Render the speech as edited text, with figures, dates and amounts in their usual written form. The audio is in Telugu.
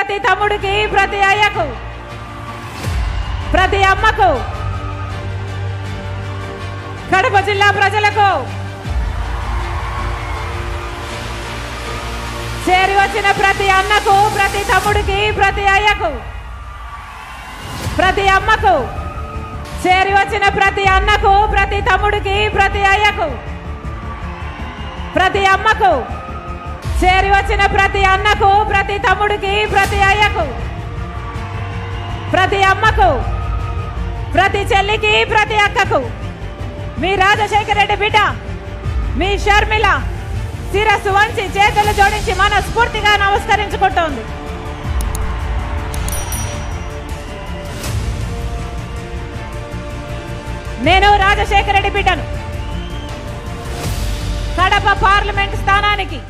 ప్రతి తమ్ముడికి, ప్రతి అయ్యకు, ప్రతి అమ్మకు, కడప జిల్లా ప్రజలకు, చేరి వచ్చిన ప్రతి అన్నకు, ప్రతి తమ్ముడికి, ప్రతి అయ్యకు, ప్రతి అమ్మకు, చేరి వచ్చిన ప్రతి అన్నకు, ప్రతి తమ్ముడికి, ప్రతి అయ్యకు, ప్రతి అమ్మకు, చేరి వచ్చిన ప్రతి అన్నకు, ప్రతి తమ్ముడికి, ప్రతి అయ్యకు, ప్రతి అమ్మకు, ప్రతి చెల్లికి, ప్రతి అక్కకు మీ రాజశేఖర రెడ్డి బిడ్డ మీ షర్మిల శిరస్సు వంచి చేతులు జోడించి మనస్ఫూర్తిగా నమస్కరించుకుంటోంది. నేను రాజశేఖర రెడ్డి బిడ్డను. కడప పార్లమెంట్ స్థానానికి